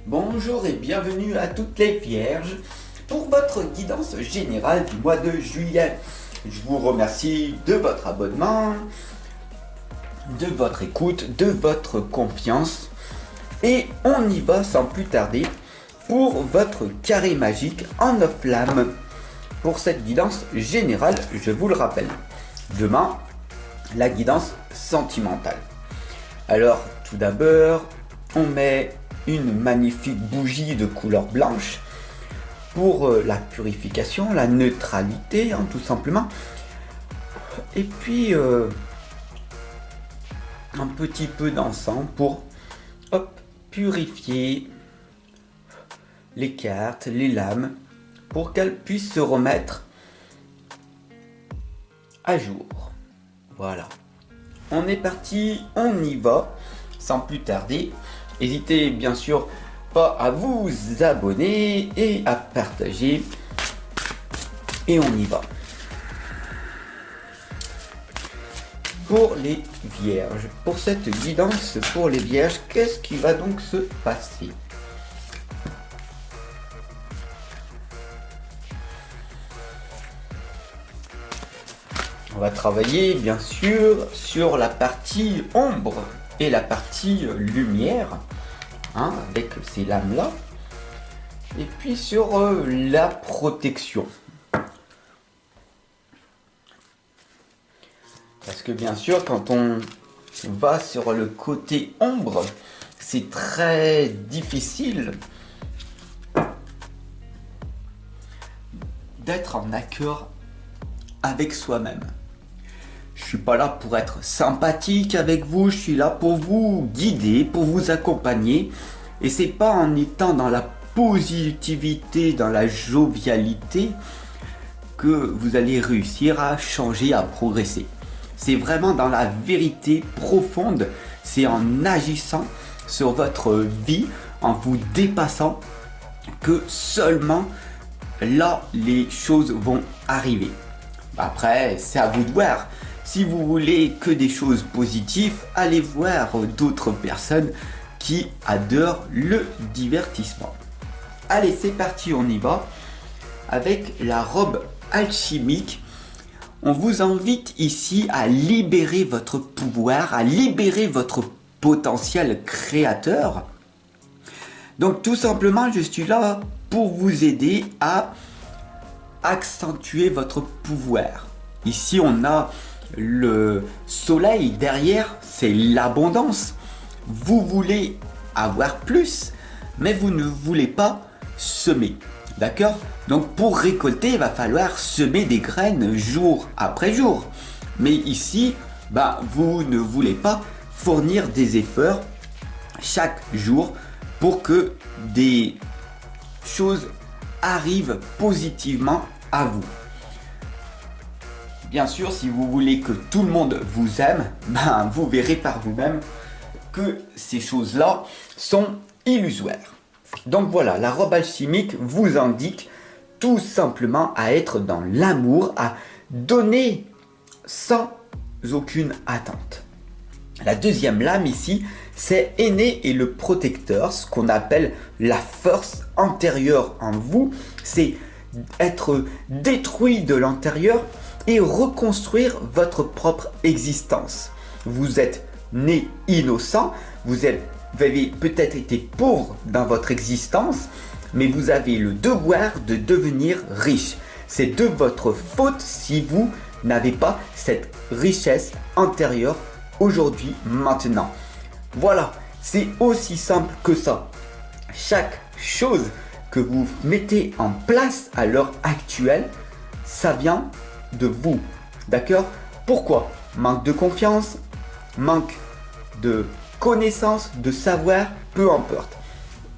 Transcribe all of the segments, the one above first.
Bonjour et bienvenue à toutes les vierges pour votre guidance générale du mois de juillet. Je vous remercie de votre abonnement, de votre écoute, de votre confiance. Et on y va sans plus tarder pour votre carré magique en 9 flammes. Pour cette guidance générale, je vous le rappelle. Demain, la guidance sentimentale. Alors, tout d'abord, on met une magnifique bougie de couleur blanche pour la purification, la neutralité, tout simplement. Et puis, un petit peu d'encens pour purifier les cartes, les lames, pour qu'elles puissent se remettre à jour. Voilà. On est parti, on y va, sans plus tarder. N'hésitez bien sûr pas à vous abonner et à partager. Et on y va. Pour les vierges, pour cette guidance pour les vierges, qu'est-ce qui va donc se passer? On va travailler bien sûr sur la partie ombre et la partie lumière, avec ces lames là, et puis sur la protection. Parce que bien sûr, quand on va sur le côté ombre, c'est très difficile d'être en accord avec soi-même. Je suis pas là pour être sympathique avec vous, je suis là pour vous guider, pour vous accompagner. Et c'est pas en étant dans la positivité, dans la jovialité, que vous allez réussir à changer, à progresser. C'est vraiment dans la vérité profonde, c'est en agissant sur votre vie, en vous dépassant, que seulement là les choses vont arriver. Après, c'est à vous de voir. Si vous voulez que des choses positives, allez voir d'autres personnes qui adorent le divertissement. Allez, c'est parti, on y va. Avec la robe alchimique, on vous invite ici à libérer votre pouvoir, à libérer votre potentiel créateur. Donc tout simplement, je suis là pour vous aider à accentuer votre pouvoir. Ici, on a le soleil derrière, c'est l'abondance. Vous voulez avoir plus, mais vous ne voulez pas semer. D'accord? Donc pour récolter, il va falloir semer des graines jour après jour. Mais ici, vous ne voulez pas fournir des efforts chaque jour pour que des choses arrivent positivement à vous. Bien sûr, si vous voulez que tout le monde vous aime, vous verrez par vous-même que ces choses-là sont illusoires. Donc voilà, la robe alchimique vous indique tout simplement à être dans l'amour, à donner sans aucune attente. La deuxième lame ici, c'est Aîné et le protecteur, ce qu'on appelle la force antérieure en vous. C'est être détruit de l'intérieur et reconstruire votre propre existence. Vous êtes né innocent, vous avez peut-être été pauvre dans votre existence, mais vous avez le devoir de devenir riche. C'est de votre faute si vous n'avez pas cette richesse antérieure aujourd'hui, maintenant. Voilà, c'est aussi simple que ça. Chaque chose que vous mettez en place à l'heure actuelle, ça vient de vous. D'accord? Pourquoi? Manque de confiance, manque de connaissance, de savoir, peu importe.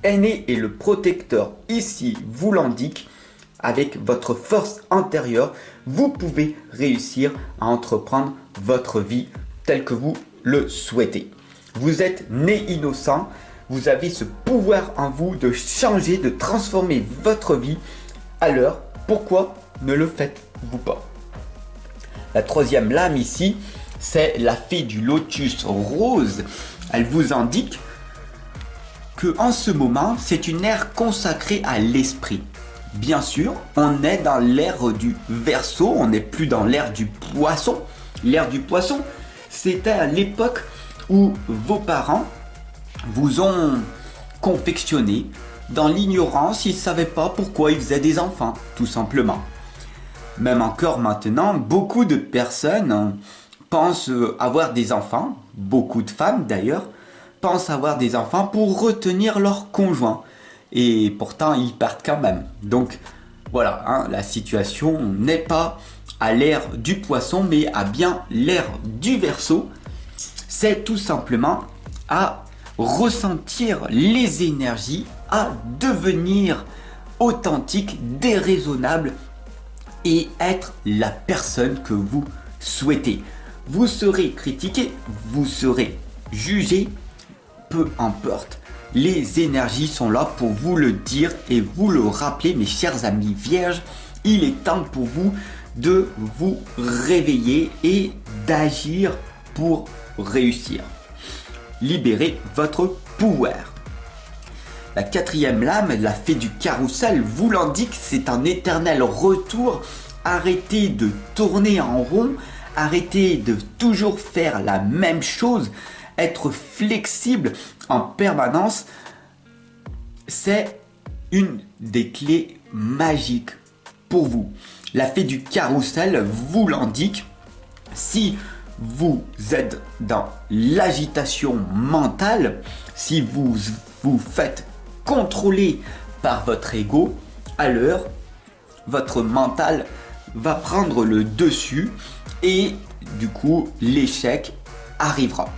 Aîné et le protecteur ici vous l'indique. Avec votre force intérieure, vous pouvez réussir à entreprendre votre vie telle que vous le souhaitez. Vous êtes né innocent, vous avez ce pouvoir en vous de changer, de transformer votre vie. Alors, pourquoi ne le faites-vous pas? La troisième lame ici, c'est la fée du lotus rose. Elle vous indique que en ce moment, c'est une ère consacrée à l'esprit. Bien sûr, on est dans l'ère du Verseau, on n'est plus dans l'ère du Poisson. L'ère du Poisson, c'était à l'époque où vos parents vous ont confectionné. Dans l'ignorance, ils ne savaient pas pourquoi ils faisaient des enfants, tout simplement. Même encore maintenant, beaucoup de personnes pensent avoir des enfants, beaucoup de femmes d'ailleurs, pensent avoir des enfants pour retenir leur conjoint. Et pourtant, ils partent quand même. Donc voilà, hein, la situation n'est pas à l'ère du Poisson, mais à bien l'ère du Verseau. C'est tout simplement à ressentir les énergies, à devenir authentique, déraisonnable et être la personne que vous souhaitez. Vous serez critiqué, vous serez jugé, peu importe. Les énergies sont là pour vous le dire et vous le rappeler, mes chers amis vierges. Il est temps pour vous de vous réveiller et d'agir pour réussir. Libérez votre pouvoir. La quatrième lame, la fée du carrousel, vous l'indique, c'est un éternel retour. Arrêtez de tourner en rond, arrêtez de toujours faire la même chose, être flexible en permanence, c'est une des clés magiques pour vous. La fée du carrousel vous l'indique. Si vous êtes dans l'agitation mentale, si vous vous faites contrôler par votre ego, alors votre mental va prendre le dessus et du coup l'échec arrivera.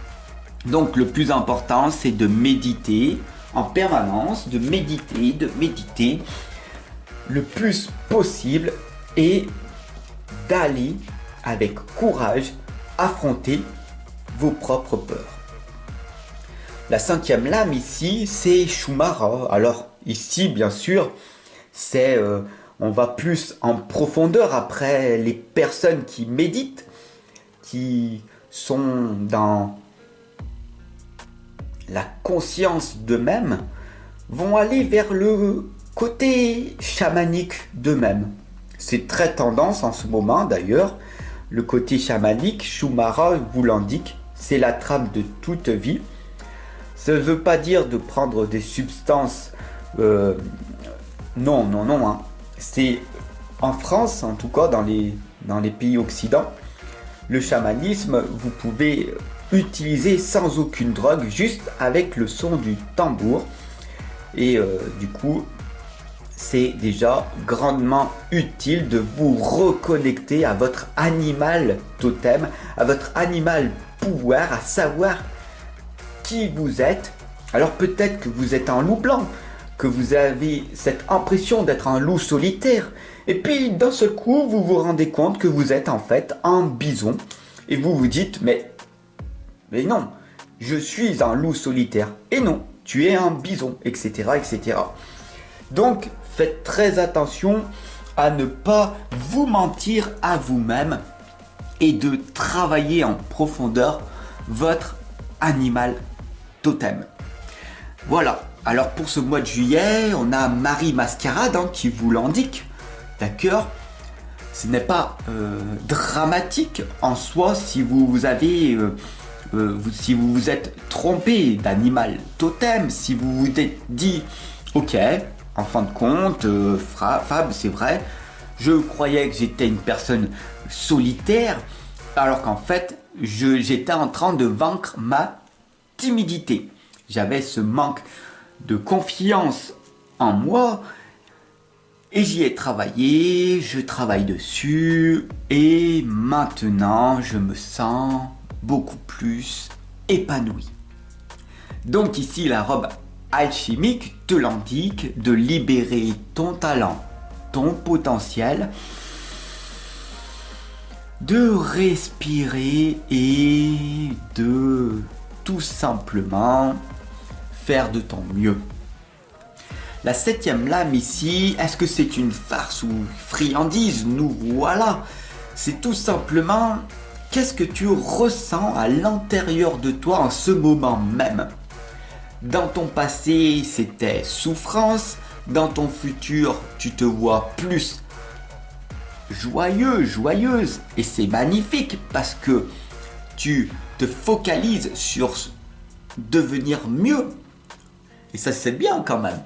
Donc le plus important, c'est de méditer en permanence, de méditer le plus possible et d'aller avec courage affronter vos propres peurs. La cinquième lame ici, c'est Shumara. Alors ici, bien sûr, c'est on va plus en profondeur après les personnes qui méditent, qui sont dans la conscience d'eux-mêmes, vont aller vers le côté chamanique d'eux-mêmes. C'est très tendance en ce moment d'ailleurs. Le côté chamanique, Shumara vous l'indique, c'est la trame de toute vie. Ça ne veut pas dire de prendre des substances. Non. Hein. C'est en France, en tout cas dans les pays occidentaux, le chamanisme, vous pouvez utiliser sans aucune drogue, juste avec le son du tambour. Et du coup, c'est déjà grandement utile de vous reconnecter à votre animal totem, à votre animal pouvoir, à savoir qui vous êtes. Alors peut-être que vous êtes un loup blanc, que vous avez cette impression d'être un loup solitaire. Et puis d'un seul coup, vous vous rendez compte que vous êtes en fait un bison. Et vous vous dites, mais non, je suis un loup solitaire. Et non, tu es un bison, etc. etc. Donc faites très attention à ne pas vous mentir à vous-même et de travailler en profondeur votre animal totem. Voilà, alors pour ce mois de juillet, on a Marie Mascarade qui vous l'indique, d'accord ? Ce n'est pas dramatique en soi si vous avez si vous vous êtes trompé d'animal totem, si vous vous êtes dit ok, en fin de compte, Fab, c'est vrai, je croyais que j'étais une personne solitaire, alors qu'en fait, j'étais en train de vaincre ma timidité. J'avais ce manque de confiance en moi et j'y ai travaillé, je travaille dessus et maintenant je me sens beaucoup plus épanoui. Donc ici la robe alchimique te l'indique de libérer ton talent, ton potentiel, de respirer et de tout simplement faire de ton mieux. La septième lame ici, est-ce que c'est une farce ou friandise? Nous voilà. C'est tout simplement qu'est-ce que tu ressens à l'intérieur de toi en ce moment même. Dans ton passé, c'était souffrance. Dans ton futur, tu te vois plus joyeux, joyeuse. Et c'est magnifique parce que tu te focalises sur devenir mieux. Et ça, c'est bien quand même.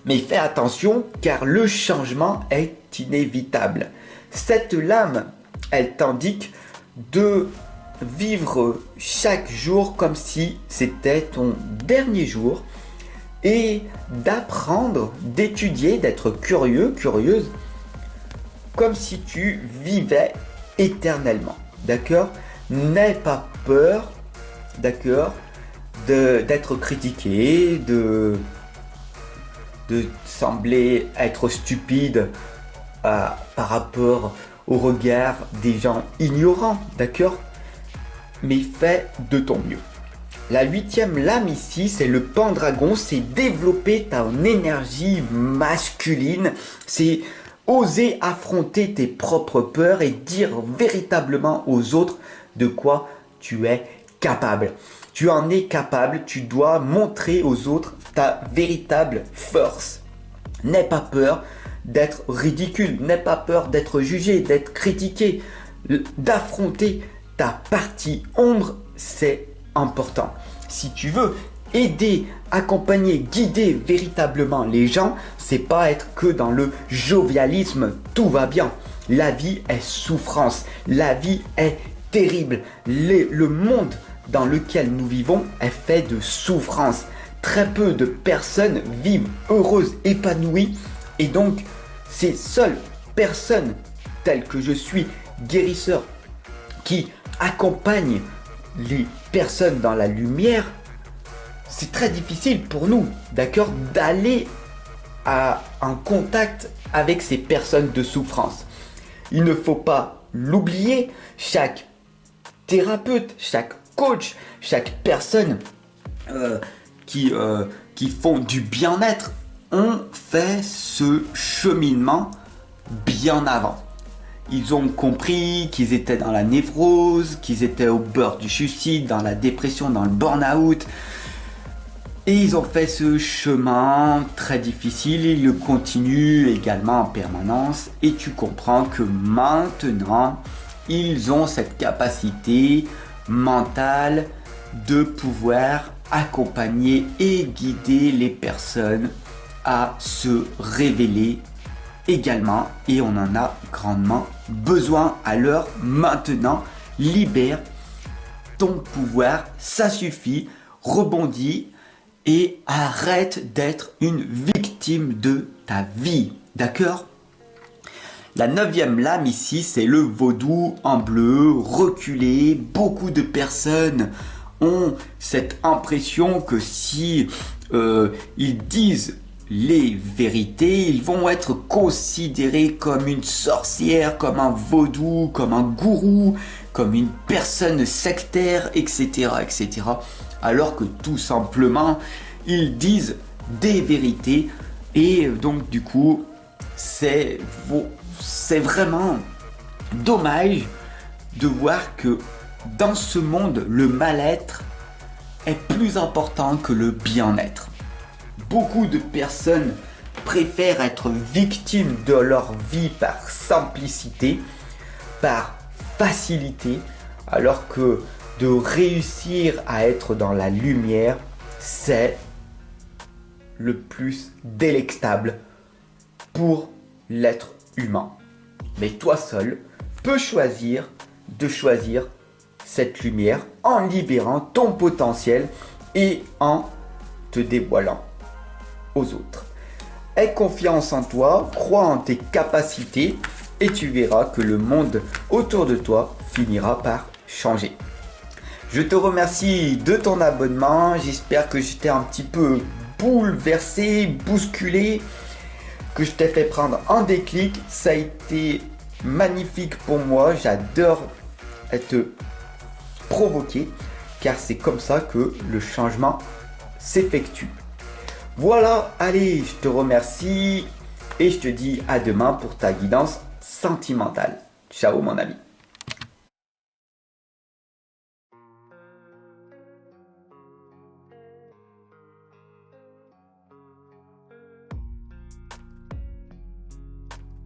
Mais fais attention car le changement est inévitable. Cette lame, elle t'indique de vivre chaque jour comme si c'était ton dernier jour et d'apprendre, d'étudier, d'être curieux, curieuse, comme si tu vivais éternellement. D'accord? N'aie pas peur, d'accord, d'être critiqué, de sembler être stupide par rapport au regard des gens ignorants, d'accord? Mais fais de ton mieux. La 8e lame ici, c'est le pendragon, c'est développer ton énergie masculine, c'est oser affronter tes propres peurs et dire véritablement aux autres de quoi tu es capable. Tu en es capable, tu dois montrer aux autres ta véritable force. N'aie pas peur d'être ridicule, n'aie pas peur d'être jugé, d'être critiqué, d'affronter ta partie ombre, c'est important. Si tu veux aider, accompagner, guider véritablement les gens, c'est pas être que dans le jovialisme, tout va bien. La vie est souffrance, la vie est terrible. Le monde dans lequel nous vivons est fait de souffrance. Très peu de personnes vivent heureuses, épanouies, et donc ces seules personnes telles que je suis, guérisseur, qui accompagnent les personnes dans la lumière, c'est très difficile pour nous, d'accord, d'aller en contact avec ces personnes de souffrance. Il ne faut pas l'oublier, chaque thérapeute, chaque coach, chaque personne qui font du bien-être ont fait ce cheminement bien avant. Ils ont compris qu'ils étaient dans la névrose, qu'ils étaient au bord du suicide, dans la dépression, dans le burn-out. Et ils ont fait ce chemin très difficile, ils le continuent également en permanence. Et tu comprends que maintenant, ils ont cette capacité mentale de pouvoir accompagner et guider les personnes à se révéler également, et on en a grandement besoin. Alors maintenant, libère ton pouvoir, ça suffit, rebondis et arrête d'être une victime de ta vie, d'accord? La 9e lame ici, c'est le vaudou en bleu, reculé. Beaucoup de personnes ont cette impression que si ils disent les vérités, ils vont être considérés comme une sorcière, comme un vaudou, comme un gourou, comme une personne sectaire, etc., etc. Alors que tout simplement, ils disent des vérités et donc du coup, c'est vraiment dommage de voir que dans ce monde, le mal-être est plus important que le bien-être. Beaucoup de personnes préfèrent être victimes de leur vie par simplicité, par facilité, alors que de réussir à être dans la lumière, c'est le plus délectable pour l'être humain. Mais toi seul peux choisir cette lumière en libérant ton potentiel et en te dévoilant aux autres. Aie confiance en toi, crois en tes capacités et tu verras que le monde autour de toi finira par changer. Je te remercie de ton abonnement, j'espère que je t'ai un petit peu bouleversé, bousculé, que je t'ai fait prendre un déclic. Ça a été magnifique pour moi, j'adore être provoqué car c'est comme ça que le changement s'effectue. Voilà, allez, je te remercie et je te dis à demain pour ta guidance sentimentale. Ciao mon ami.